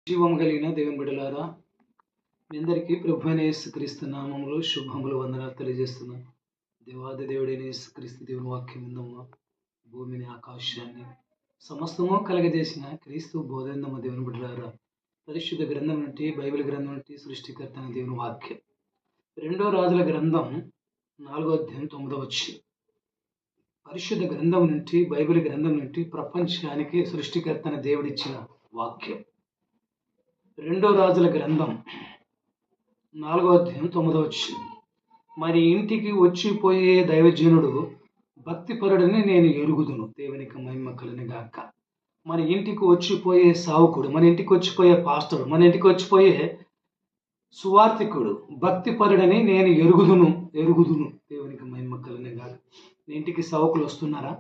జీవము కలిగిన దేవుని బిడ్డలారా, మీ అందరికీ ప్రభువైన యేసుక్రీస్తు నామములో శుభములు వందనాలు తెలియజేస్తున్నాను. దేవాది దేవుడైన యేసుక్రీస్తు దేవుని వాక్యం విందమ్మ. భూమిని ఆకాశాన్ని సమస్తము కలగజేసిన క్రీస్తు బోధనమ్మ దేవుని బిడ్డలారా, పరిశుద్ధ గ్రంథం నుండి బైబిల్ గ్రంథం నుండి సృష్టికర్త అయిన దేవుని వాక్యం. 2 రాజుల గ్రంథం 4వ అధ్యాయం 9వ వచనం. పరిశుద్ధ గ్రంథం నుండి బైబిల్ గ్రంథం నుండి ప్రపంచానికి సృష్టికర్త అయిన దేవుడిచ్చిన వాక్యం. 2 రాజుల గ్రంథం 4వ అధ్యాయం 9వ వచనం. మరి ఇంటికి వచ్చిపోయే దైవజనుడు భక్తిపరుడని నేను ఎరుగుదును. దేవునికి మహిమ కలుగును గాక. మన ఇంటికి వచ్చిపోయే సావుకుడు, మన ఇంటికి వచ్చిపోయే పాస్టరు, మన ఇంటికి వచ్చిపోయే సువార్థికుడు భక్తిపరుడని నేను ఎరుగుదును. దేవునికి మహిమ కలుగును గాక. ఇంటికి సావుకులు వస్తున్నారా?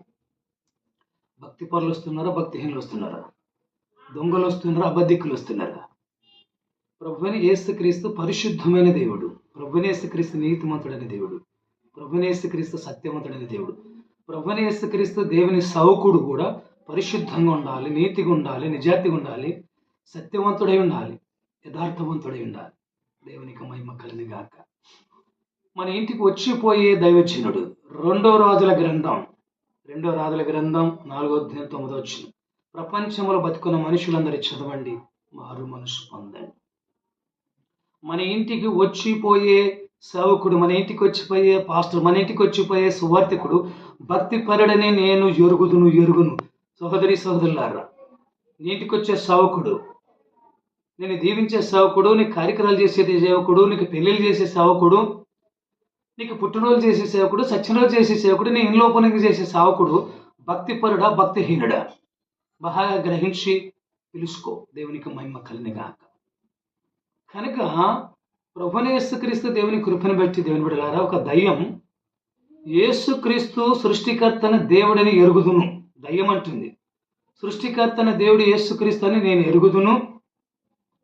భక్తిపరులు వస్తున్నారా? భక్తిహీనులు వస్తున్నారా? దొంగలు వస్తున్నారా? అబద్ధికులు వస్తున్నారా? ప్రభువైన యేసుక్రీస్తు పరిశుద్ధమైన దేవుడు, ప్రభువైన యేసుక్రీస్తు నీతిమంతుడైన దేవుడు, ప్రభువైన యేసుక్రీస్తు సత్యవంతుడైన దేవుడు, ప్రభువైన యేసుక్రీస్తు దేవుని సౌకుడు కూడా పరిశుద్ధంగా ఉండాలి, నీతిగా ఉండాలి, నిజాయితీగా ఉండాలి, సత్యవంతుడై ఉండాలి, యథార్థవంతుడై ఉండాలి. దేవునికి మహిమ కలుగును గాక. మన ఇంటికి వచ్చిపోయే దైవజనుడు 2 రాజుల గ్రంథం 4వ అధ్యాయం 9వ వచనం. ప్రపంచంలో బతుకున్న మనుషులందరూ చదవండి, మారు మనసు పొందండి. మన ఇంటికి వచ్చిపోయే సేవకుడు, మన ఇంటికి వచ్చిపోయే పాస్టర్, మన ఇంటికి వచ్చిపోయే సువార్థికుడు భక్తిపరుడని నేను ఎరుగును. సహోదరి సహోదరులారా, నీ ఇంటికి వచ్చే సేవకుడు, నేను దీవించే సేవకుడు, నీకు కార్యక్రమాలు చేసే సేవకుడు, నీకు పెళ్లిళ్ళు చేసే సేవకుడు, నీకు పుట్టినరోజు చేసే సేవకుడు, సచ్చినరోజు చేసే సేవకుడు, నీ ఇంలోపనికి చేసే సేవకుడు భక్తిపరుడా భక్తిహీనుడా? బాగా గ్రహించి పిలుచుకో. దేవునికి మహిమ కలుగును గాక. కనుక ప్రభువైన యేసుక్రీస్తు దేవుని కృపను బట్టి దేవుని బిడ్డలారా, ఒక దయ్యం యేసుక్రీస్తు సృష్టికర్తన దేవుడని ఎరుగుదును. దయ్యం అంటుంది, సృష్టికర్తన దేవుడు యేసుక్రీస్తు అని నేను ఎరుగుదును.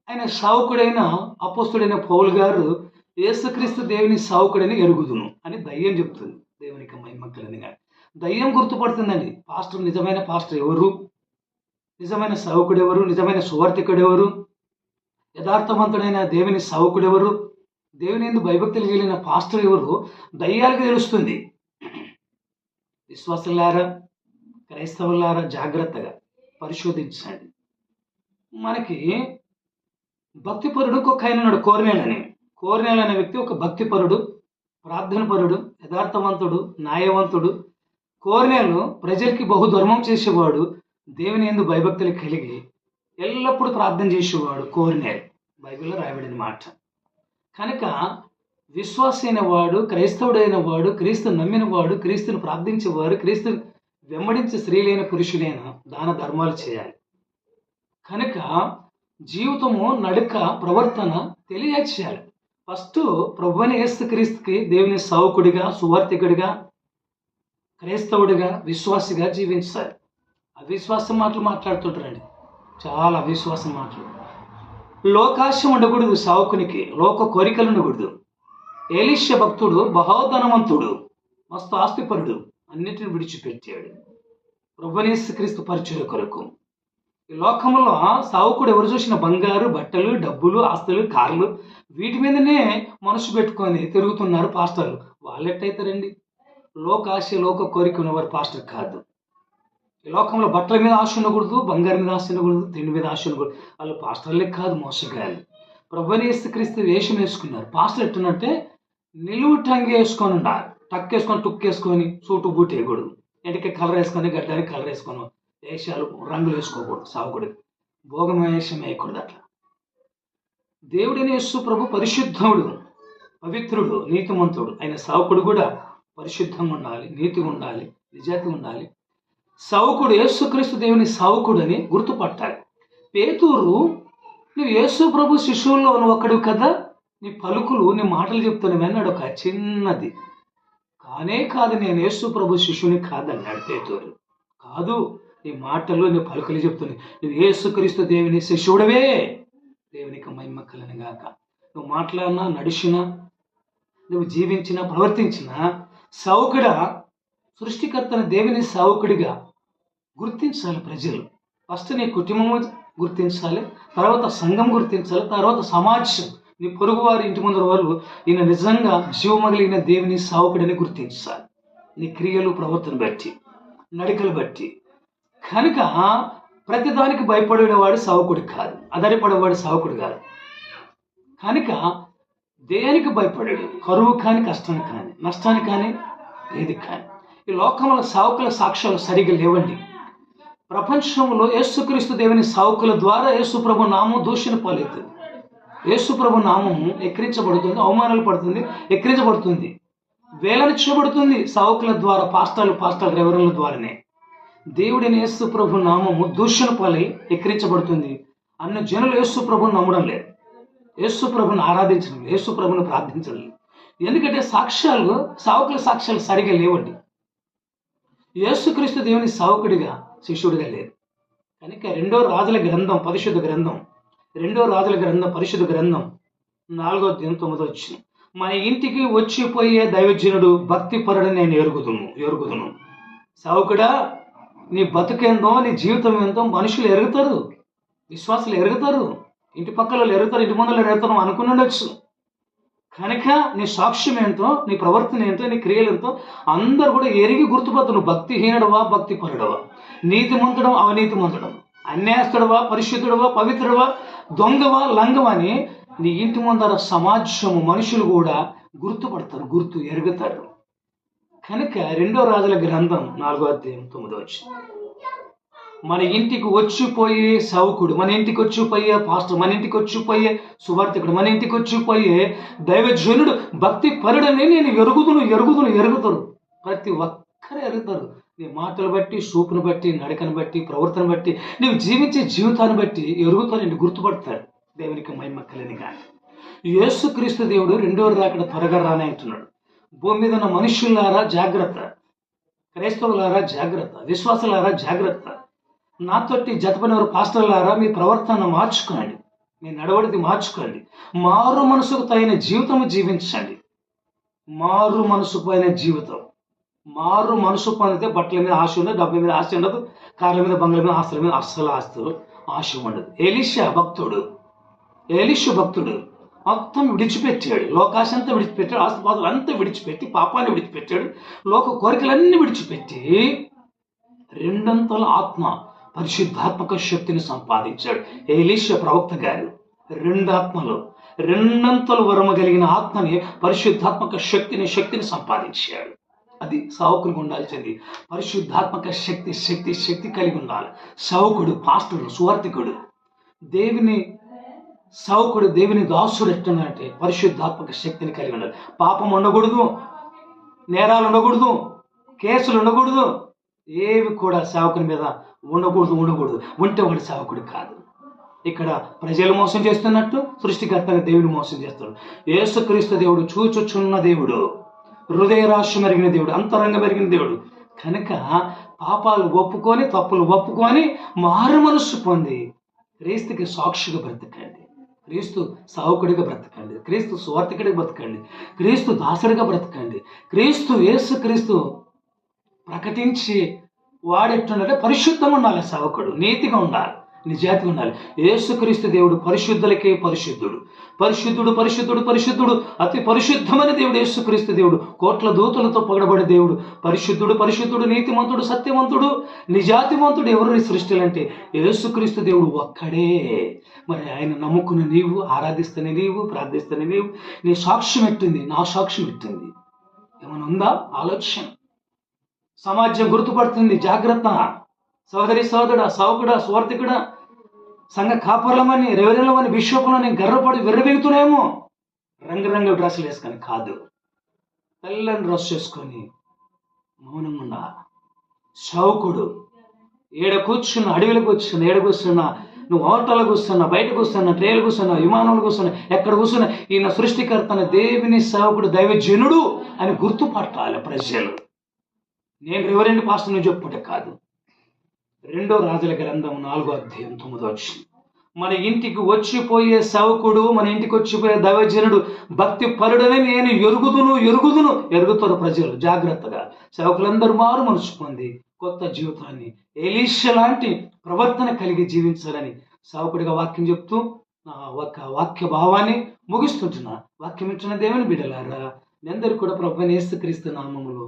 ఆయన సావుకుడైన అపోస్తుడైన పౌలు గారు యేసుక్రీస్తు దేవుని సావుకుడని ఎరుగుదును అని దయ్యం చెప్తుంది. దేవునికి మహిమ కలుగును గాక. దయ్యం గుర్తుపడుతుందండి. పాస్టర్, నిజమైన పాస్టర్ ఎవరు, నిజమైన సావుకుడు ఎవరు, నిజమైన సువార్థికుడు ఎవరు, యథార్థవంతుడైన దేవుని సావుకుడు ఎవరు, దేవుని యందు భయభక్తులు కలిగిన పాస్టర్ ఎవరు, దయ్యాలకు తెలుస్తుంది. విశ్వాసులారా, క్రైస్తవులారా, జాగ్రత్తగా పరిశోధించండి. మనకి భక్తిపరుడు ఒక ఆయన ఉన్నాడు, కోర్నేలు అనే వ్యక్తి ఒక భక్తిపరుడు, ప్రార్థనపరుడు, యథార్థవంతుడు, న్యాయవంతుడు. కోర్నేలు ప్రజలకి బహుధర్మం చేసేవాడు, దేవుని యందు భయభక్తులు కలిగి ఎల్లప్పుడూ ప్రార్థన చేసేవాడు. కోర్నేలు బైబిల్లో రాయబడిన మాట. కనుక విశ్వాసి అయిన వాడు, క్రైస్తవుడైన వాడు, క్రీస్తు నమ్మిన వాడు, క్రీస్తుని ప్రార్థించేవాడు, క్రీస్తుని వెంబడించే స్త్రీలైన పురుషులైన దాన ధర్మాలు చేయాలి. కనుక జీవితము, నడక, ప్రవర్తన తెలియచేయాలి. ఫస్ట్ ప్రభువైన యేసుక్రీస్తుకి దేవుని సావుకుడిగా, సువార్థికుడిగా, క్రైస్తవుడిగా, విశ్వాసిగా జీవించాలి. అవిశ్వాసం మాటలు మాట్లాడుతుంటారండి, చాలా అవిశ్వాసం మాటలు. లోకాశం ఉండకూడదు సావుకునికి, లోక కోరికలు ఉండకూడదు. ఎలీషా భక్తుడు బహోధనవంతుడు, మస్తు ఆస్తిపరుడు, అన్నిటిని విడిచిపెట్టాడు ప్రభువైన యేసుక్రీస్తు పరిచర్య కొరకు. ఈ లోకంలో సావుకుడు ఎవరు చూసిన బంగారు, బట్టలు, డబ్బులు, ఆస్తులు, కార్లు, వీటి మీదనే మనసు పెట్టుకొని తిరుగుతున్నారు పాస్టర్లు. వాళ్ళెట్టయితారండి? లోకాశ, లోక కోరిక ఉన్నవారు పాస్టర్ కాదు. ఈ లోకంలో బట్టల మీద ఆశ ఉండకూడదు, బంగారు మీద ఆశ ఉండకూడదు, తిండి మీద ఆశ ఉండకూడదు. వాళ్ళు పాస్టర్లే కాదు, మోసగాళ్ళు. ప్రభువైన యేసుక్రీస్తు వేషం వేసుకున్నారు. పాస్టర్ ఎట్టునంటే నిలువు టంగి వేసుకొని ఉండాలి, టక్ వేసుకొని, టుక్ వేసుకొని, సూటు బూట్ వేయకూడదు, ఇంటికి కలర్ వేసుకొని, గడ్డానికి కలర్ వేసుకొని, వేషాలు రంగులు వేసుకోకూడదు. సావుకుడికి భోగం వేషం వేయకూడదు. అట్లా దేవుడైన యేసు ప్రభు పరిశుద్ధుడు, పవిత్రుడు, నీతిమంతుడు. ఆయన సావుకుడు కూడా పరిశుద్ధంగా ఉండాలి, నీతిగా ఉండాలి, నిజాయితీగా ఉండాలి. సావుకుడు యేసుక్రీస్తు దేవుని సావుకుడు అని గుర్తుపట్టాలి. పేతురు, నువ్వు యేసు ప్రభు శిశువుల్లో ఒకడు కదా, నీ పలుకులు, నీ మాటలు చెప్తున్నావు అన్నాడు. ఒక చిన్నది కానే కాదు, నేను యేసు ప్రభు శిశువుని కాదన్నాడు పేతురు. కాదు, నీ మాటలు, నీ పలుకులు చెప్తున్నాయి, నువ్వు యేసుక్రీస్తు దేవుని శిశువుడవే. దేవునికి మహిమ కలుగును గాక. నువ్వు మాట్లాడినా, నడిచినా, నువ్వు జీవించినా, ప్రవర్తించినా సావుకుడా, సృష్టికర్తన దేవుని సావుకుడిగా గుర్తించాలి ప్రజలు. ఫస్ట్ నీ కుటుంబము గుర్తించాలి, తర్వాత సంఘం గుర్తించాలి, తర్వాత సమాజం, నీ పొరుగు వారి ఇంటి ముందర వాళ్ళు ఈయన నిజంగా జీవమగిలిన దేవుని సేవకుడని గుర్తించాలి, నీ క్రియలు ప్రవర్తన బట్టి, నడికలు బట్టి. కనుక ప్రతిదానికి భయపడేవాడు సేవకుడు కాదు, ఆధారపడేవాడు సేవకుడు కాదు. కనుక దేనికి భయపడాడు? కరువు కానీ, కష్టానికి కానీ, నష్టానికి కానీ, ఏది కానీ. ఈ లోకంలో సేవకుల సాక్ష్యాలు సరిగ్గా లేవండి. ప్రపంచంలో యేసుక్రీస్తు దేవుని సేవకుల ద్వారా యేసుప్రభు నామం దూషణ పాలవుతుంది, యేసుప్రభు నామము ఎక్కిరించబడుతుంది, అవమానాలు పడుతుంది, ఎక్కిరించబడుతుంది, వేలనిచ్చబడుతుంది సేవకుల ద్వారా, పాస్టర్ల రెవరెండ్ల ద్వారానే. దేవుడిని యేసుప్రభు నామము దూషణ పాలై ఎక్కిరించబడుతుంది. అన్న జనులు యేసుప్రభుని నమ్మడం లేదు, యేసుప్రభుని ఆరాధించడం లేదు, యేసుప్రభుని ప్రార్థించడం లేదు. ఎందుకంటే సేవకుల సాక్ష్యాలు సరిగా లేవండి. యేసుక్రీస్తు దేవుని సేవకుడిగా, శిష్యుడిగా లేదు. కనుక 2వ రాజుల గ్రంథం పరిశుద్ధ గ్రంథం 4వ అధ్యాయం 9వ వచనం, మన ఇంటికి వచ్చిపోయే దైవజనుడు భక్తి పరుడని నేను ఎరుగుదును. సేవకుడా, నీ బతుకేందో, నీ జీవితం ఏందో మనుషులు ఎరుగుతారు, విశ్వాసులు ఎరుగుతారు, ఇంటి పక్కల ఎరుగుతారు, ఇంటి ముందులో ఎరుగుతారు అనుకుని. కనుక నీ సాక్ష్యం ఏంటో, నీ ప్రవర్తన ఏంటో, నీ క్రియలు ఎంతో అందరు కూడా ఎరిగి గుర్తుపడతారు. నువ్వు భక్తిహీనుడవా, భక్తి పరుడవా, నీతిమంతుడవా, అవినీతిమంతుడవా, అన్యాయస్తుడవా, పరిశుద్ధుడవా, పవిత్రుడవా, దొంగవా, లంగవా అని నీ ఇంటి ముందర సమాజము, మనుషులు కూడా గుర్తు ఎరుగుతారు. కనుక 2వ రాజుల గ్రంథం 4వ అధ్యాయం 9వ వచనం, మన ఇంటికి వచ్చిపోయే సేవకుడు, మన ఇంటికి వచ్చిపోయే పాస్టర్, మన ఇంటికి వచ్చిపోయే సువార్థికుడు, మన ఇంటికి వచ్చిపోయే దైవజనుడు భక్తి పరుడని నేను ఎరుగుతారు. ప్రతి ఒక్కరు ఎరుగుతారు. నీ మాటలు బట్టి, చూపును బట్టి, నడకను బట్టి, ప్రవర్తన బట్టి, నీవు జీవించే జీవితాన్ని బట్టి ఎరుగుతారు, గుర్తుపడతారు. దేవునికి మహిమ కలిగిన కానీ. యేసుక్రీస్తు దేవుడు 2వ రాకడ త్వరగా రానే అంటున్నాడు. భూమి మీద ఉన్న మనుషులారా జాగ్రత్త, క్రైస్తవులారా జాగ్రత్త, విశ్వాసులారా జాగ్రత్త, నాతోటి జతపడిన పాస్టర్లారా మీ ప్రవర్తన మార్చుకోండి, మీ నడవడికి మార్చుకోండి, మారు మనసుకు తగిన జీవితం జీవించండి. మారు మనసు పైన జీవితం, మారు మనసు పొందితే బట్టల మీద ఆశ ఉండదు, డబ్బుల మీద ఆశ ఉండదు, కార్ల మీద, బంగ్ల మీద, ఆస్తుల మీద అస్సలు ఆశ ఉండదు. ఎలీషా భక్తుడు మొత్తం విడిచిపెట్టాడు, లోకాశంతా విడిచిపెట్టాడు, ఆస్తుపాస్తులు అంతా విడిచిపెట్టి, పాపాన్ని విడిచిపెట్టాడు, లోక కోరికలన్నీ విడిచిపెట్టి 2 ఆత్మ పరిశుద్ధాత్మక శక్తిని సంపాదించాడు. ఎలీషా ప్రవక్త గారు 2 వరము కలిగిన ఆత్మని, పరిశుద్ధాత్మక శక్తిని సంపాదించాడు. అది సేవకునికి ఉండాల్సింది. పరిశుద్ధాత్మక శక్తి కలిగి ఉండాలి. సేవకుడు, పాస్టర్, సువార్థికుడు, దేవుని దాసుడు ఎట్టుందంటే పరిశుద్ధాత్మక శక్తిని కలిగి ఉండాలి. పాపం ఉండకూడదు, నేరాలు ఉండకూడదు, కేసులు ఉండకూడదు, ఏవి కూడా సేవకుని మీద ఉండకూడదు. ఉంటే వాడు సేవకుడు కాదు. ఇక్కడ ప్రజలు మోసం చేస్తున్నట్టు సృష్టికర్తగా దేవుని మోసం చేస్తాడు. యేసుక్రీస్తు దేవుడు చూచుచున్న దేవుడు, హృదయ రాశి మెరిగిన దేవుడు, అంతరంగ మెరిగిన దేవుడు. కనుక పాపాలు ఒప్పుకొని, తప్పులు ఒప్పుకొని, మారు మనస్సు పొంది క్రీస్తుకి సాక్షిగా బ్రతకండి, క్రీస్తు సేవకుడిగా బ్రతకండి, క్రీస్తు సువార్థికుడిగా బ్రతకండి, క్రీస్తు దాసుడిగా బ్రతకండి. యేసుక్రీస్తు ప్రకటించి వాడెట్టుండాలంటే పరిశుద్ధంగా ఉండాలి, సేవకుడు నీతిగా ఉండాలి, నిజాయితీగా ఉండాలి. యేసుక్రీస్తు దేవుడు పరిశుద్ధులకే పరిశుద్ధుడు, అతి పరిశుద్ధమైన దేవుడు యేసుక్రీస్తు దేవుడు. కోట్ల దూతలతో పొగడబడే దేవుడు, పరిశుద్ధుడు, నీతిమంతుడు, సత్యవంతుడు, నిజాతివంతుడు. ఎవరు ఈ సృష్టిలో అంటే యేసుక్రీస్తు దేవుడు ఒక్కడే. మరి ఆయన నమ్ముకుని నీవు, ఆరాధిస్తేనే నీవు, ప్రార్థిస్తేనే నీవు, నీ సాక్ష్యం ఎట్టింది, నా సాక్ష్యం ఎట్టింది, ఏమైనా ఉందా ఆలోచన? సమాజం గుర్తుపడుతుంది, జాగ్రత్త. సోదరి సోదరుడా, సేవకుడా, సువార్థికుడా, సంఘ కాపర్లమని, రెవరెన్లమని, బిషపులని గర్వపడి వెర్రబెగుతున్నాయేమో. రంగురంగు డ్రెస్సులు వేసుకొని కాదు, తెల్లని డ్రెస్ చేసుకొని మౌనంగా ఉండాలి. సేవకుడు ఏడ కూర్చున్నా, అడవిలో కూర్చున్నా, నువ్వు హోటల్లో కూర్చున్నా, బయట కూర్చున్నా, ట్రైన్లు కూర్చున్నా, విమానంలో కూర్చున్నా, ఎక్కడ కూర్చున్నా, ఈయన సృష్టికర్తన దేవుని సేవకుడు, దైవజనుడు అని గుర్తుపట్టాలి ప్రజలు. నేను రెవరెండ్ పాస్టర్ నువ్వు చెప్పుకుంటే కాదు. 2వ రాజుల గ్రంథం 4వ అధ్యాయం 9వ వచనం, మన ఇంటికి వచ్చిపోయే సేవకుడు, మన ఇంటికి వచ్చిపోయే దైవజనుడు భక్తి పరుడని నేను ఎరుగుతారు ప్రజలు. జాగ్రత్తగా సేవకులందరూ మారు మనసు పొంది కొత్త జీవితాన్ని, ఎలీషా లాంటి ప్రవర్తన కలిగి జీవించాలని సేవకుడిగా వాక్యం చెప్తూ నా ఒక వాక్య భావాన్ని ముగిస్తుంటున్నా. వాక్యం ఇచ్చిన దేవుని బిడ్డలారా, మీ అందరూ కూడా ప్రభువైన యేసుక్రీస్తు నామములో